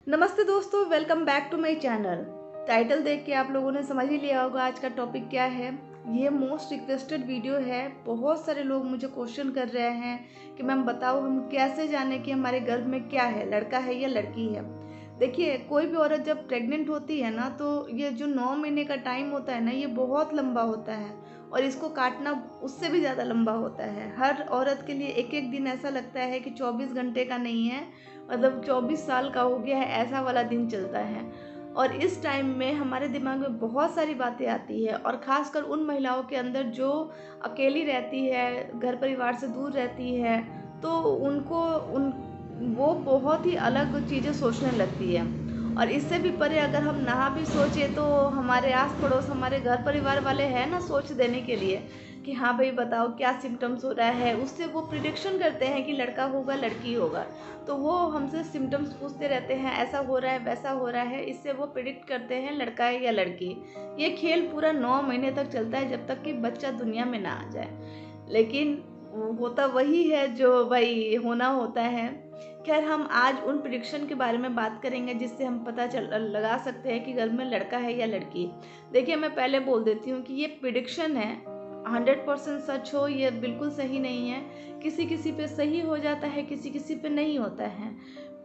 नमस्ते दोस्तों, welcome back to my channel. Title देख के आप लोगों ने समझ ही लिया होगा आज का टॉपिक क्या है। ये मोस्ट रिक्वेस्टेड वीडियो है। बहुत सारे लोग मुझे क्वेश्चन कर रहे हैं कि मैम बताओ हम कैसे जाने कि हमारे गर्भ में क्या है, लड़का है या लड़की है। देखिए, कोई भी औरत जब प्रेग्नेंट होती है ना, तो ये जो 9 महीने का टाइम होता है ना, ये बहुत लंबा होता है और इसको काटना उससे भी ज़्यादा लंबा होता है। हर औरत के लिए एक एक दिन ऐसा लगता है कि 24 घंटे का नहीं है, मतलब 24 साल का हो गया है, ऐसा वाला दिन चलता है। और इस टाइम में हमारे दिमाग में बहुत सारी बातें आती है, और ख़ासकर उन महिलाओं के अंदर जो अकेली रहती है, घर परिवार से दूर रहती है, तो उनको उन वो बहुत ही अलग चीज़ें सोचने लगती है। और इससे भी परे अगर हम ना भी सोचें, तो हमारे आस पड़ोस, हमारे घर परिवार वाले हैं ना सोच देने के लिए कि हाँ भाई बताओ क्या सिम्टम्स हो रहा है, उससे वो प्रिडिक्शन करते हैं कि लड़का होगा लड़की होगा। तो वो हमसे सिम्टम्स पूछते रहते हैं, ऐसा हो रहा है वैसा हो रहा है, इससे वो प्रिडिक्ट करते हैं लड़का है या लड़की। ये खेल पूरा 9 महीने तक चलता है, जब तक कि बच्चा दुनिया में ना आ जाए। लेकिन होता वही है जो भाई होना होता है। खैर, हम आज उन प्रिडिक्शन के बारे में बात करेंगे जिससे हम पता चल लगा सकते हैं कि घर में लड़का है या लड़की। देखिए, मैं पहले बोल देती हूँ कि ये प्रिडिक्शन है, 100% सच हो ये बिल्कुल सही नहीं है। किसी किसी पे सही हो जाता है, किसी किसी पे नहीं होता है।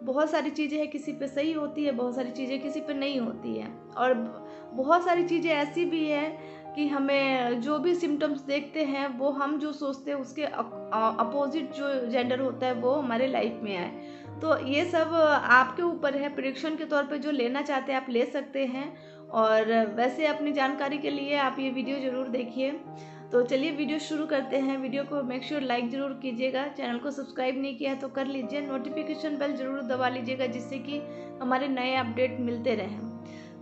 बहुत सारी चीज़ें हैं किसी पे सही होती है, बहुत सारी चीज़ें किसी पे नहीं होती है। और बहुत सारी चीज़ें ऐसी भी है कि हमें जो भी सिम्टम्स देखते हैं, वो हम जो सोचते हैं उसके अपोजिट जो जेंडर होता है वो हमारे लाइफ में आए। तो ये सब आपके ऊपर है। प्रिडिक्शन के तौर पे जो लेना चाहते हैं आप ले सकते हैं, और वैसे अपनी जानकारी के लिए आप ये वीडियो ज़रूर देखिए। तो चलिए वीडियो शुरू करते हैं। वीडियो को मेक श्योर लाइक ज़रूर कीजिएगा, चैनल को सब्सक्राइब नहीं किया है तो कर लीजिए, नोटिफिकेशन बेल ज़रूर दबा लीजिएगा जिससे कि हमारे नए अपडेट मिलते रहें।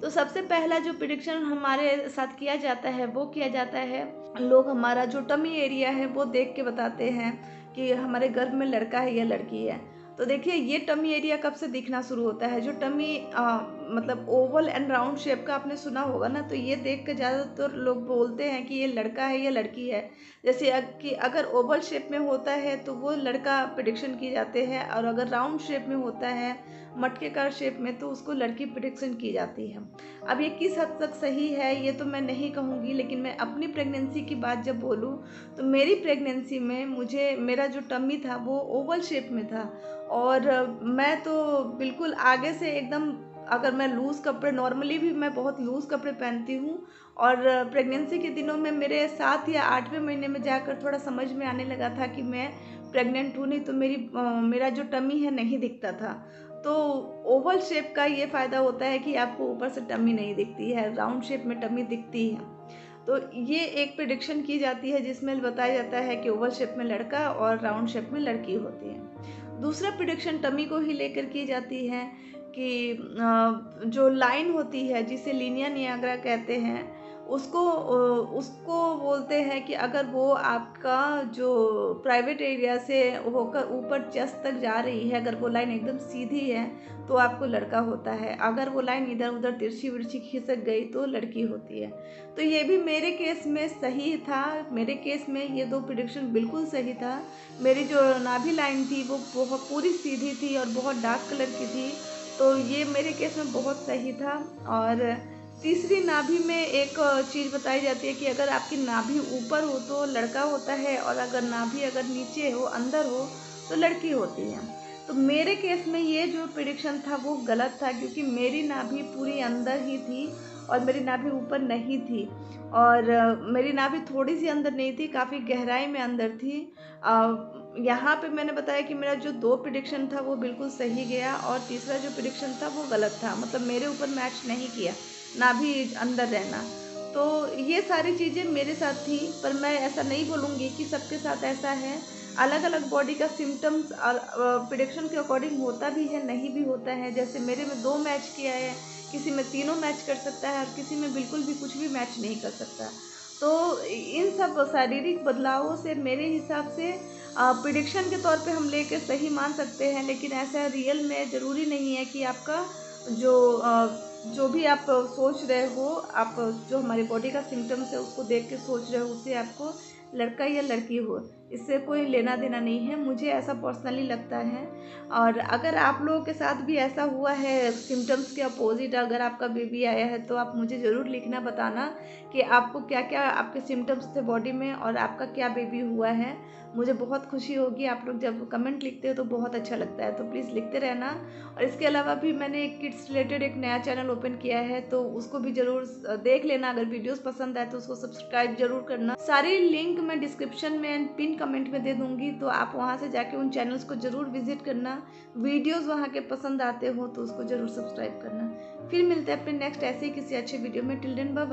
तो सबसे पहला जो प्रिडिक्शन हमारे साथ किया जाता है वो किया जाता है, लोग हमारा जो टमी एरिया है वो देख के बताते हैं कि हमारे गर्भ में लड़का है या लड़की है। तो देखिए, ये टमी एरिया कब से दिखना शुरू होता है, जो टमी मतलब ओवल एंड राउंड शेप का आपने सुना होगा ना, तो ये देख कर ज़्यादातर लोग बोलते हैं कि ये लड़का है या लड़की है। जैसे कि अगर ओवल शेप में होता है तो वो लड़का प्रिडिक्शन की जाते हैं, और अगर राउंड शेप में होता है, मटकेकार शेप में, तो उसको लड़की प्रिडिक्शन की जाती है। अब ये किस हद तक सही है ये तो मैं नहीं कहूँगी, लेकिन मैं अपनी प्रेगनेंसी की बात जब बोलूँ, तो मेरी प्रेगनेंसी में मेरा जो टमी था वो ओवल शेप में था। और मैं तो बिल्कुल आगे से एकदम, अगर मैं लूज़ कपड़े, नॉर्मली भी मैं बहुत लूज़ कपड़े पहनती हूँ, और प्रेगनेंसी के दिनों में मेरे 7 या 8वें महीने में जाकर थोड़ा समझ में आने लगा था कि मैं प्रेग्नेंट हूँ, नहीं तो मेरा जो टमी है नहीं दिखता था। तो ओवल शेप का ये फ़ायदा होता है कि आपको ऊपर से टमी नहीं दिखती है, राउंड शेप में टमी दिखती है। तो ये एक प्रिडिक्शन की जाती है जिसमें बताया जाता है कि ओवल शेप में लड़का और राउंड शेप में लड़की होती है। दूसरा प्रिडिक्शन टमी को ही लेकर की जाती है कि जो लाइन होती है जिसे लीनिया नियाग्रा कहते हैं, उसको बोलते हैं कि अगर वो आपका जो प्राइवेट एरिया से होकर ऊपर चेस्ट तक जा रही है, अगर वो लाइन एकदम सीधी है तो आपको लड़का होता है, अगर वो लाइन इधर उधर तिरछी विरछी खिसक गई तो लड़की होती है। तो ये भी मेरे केस में सही था। मेरे केस में ये 2 प्रिडिक्शन बिल्कुल सही था। मेरी जो नाभि लाइन थी वो बहुत पूरी सीधी थी और बहुत डार्क कलर की थी, तो ये मेरे केस में बहुत सही था। और तीसरी नाभि में एक चीज़ बताई जाती है कि अगर आपकी नाभि ऊपर हो तो लड़का होता है, और अगर नाभि अगर नीचे हो, अंदर हो, तो लड़की होती है। तो मेरे केस में ये जो प्रिडिक्शन था वो गलत था, क्योंकि मेरी नाभि पूरी अंदर ही थी और मेरी नाभि ऊपर नहीं थी। और मेरी नाभि थोड़ी सी अंदर नहीं थी, काफ़ी गहराई में अंदर थी। यहाँ पे मैंने बताया कि मेरा जो 2 प्रिडिक्शन था वो बिल्कुल सही गया, और तीसरा जो प्रिडिक्शन था वो गलत था, मतलब मेरे ऊपर मैच नहीं किया नाभि अंदर रहना। तो ये सारी चीज़ें मेरे साथ थी, पर मैं ऐसा नहीं बोलूँगी कि सबके साथ ऐसा है। अलग अलग बॉडी का सिम्टम्स प्रिडिक्शन के अकॉर्डिंग होता भी है, नहीं भी होता है। जैसे मेरे में 2 मैच किया है, किसी में तीनों मैच कर सकता है, और किसी में बिल्कुल भी कुछ भी मैच नहीं कर सकता। तो इन सब शारीरिक बदलावों से मेरे हिसाब से प्रिडिक्शन के तौर पे हम लेके सही मान सकते हैं, लेकिन ऐसा रियल में ज़रूरी नहीं है कि आपका जो जो भी आप सोच रहे हो, आप जो हमारी बॉडी का सिम्टम्स है उसको देख के सोच रहे हो, उससे आपको लड़का या लड़की हो, इससे कोई लेना देना नहीं है, मुझे ऐसा पर्सनली लगता है। और अगर आप लोगों के साथ भी ऐसा हुआ है, सिम्टम्स के अपोजिट अगर आपका बेबी आया है, तो आप मुझे ज़रूर लिखना, बताना कि आपको क्या क्या आपके सिम्टम्स थे बॉडी में और आपका क्या बेबी हुआ है। मुझे बहुत खुशी होगी, आप लोग जब कमेंट लिखते हो तो बहुत अच्छा लगता है, तो प्लीज़ लिखते रहना। और इसके अलावा भी मैंने एक किड्स रिलेटेड एक नया चैनल ओपन किया है, तो उसको भी ज़रूर देख लेना। अगर वीडियोस पसंद आए तो उसको सब्सक्राइब जरूर करना। सारी लिंक मैं डिस्क्रिप्शन में एंड पिन कमेंट में दे दूँगी, तो आप वहाँ से जाके उन चैनल्स को ज़रूर विजिट करना। वीडियोज़ वहाँ के पसंद आते हो तो उसको ज़रूर सब्सक्राइब करना। फिर मिलते हैं अपने नेक्स्ट ऐसे ही किसी अच्छे वीडियो में। Till then bye bye.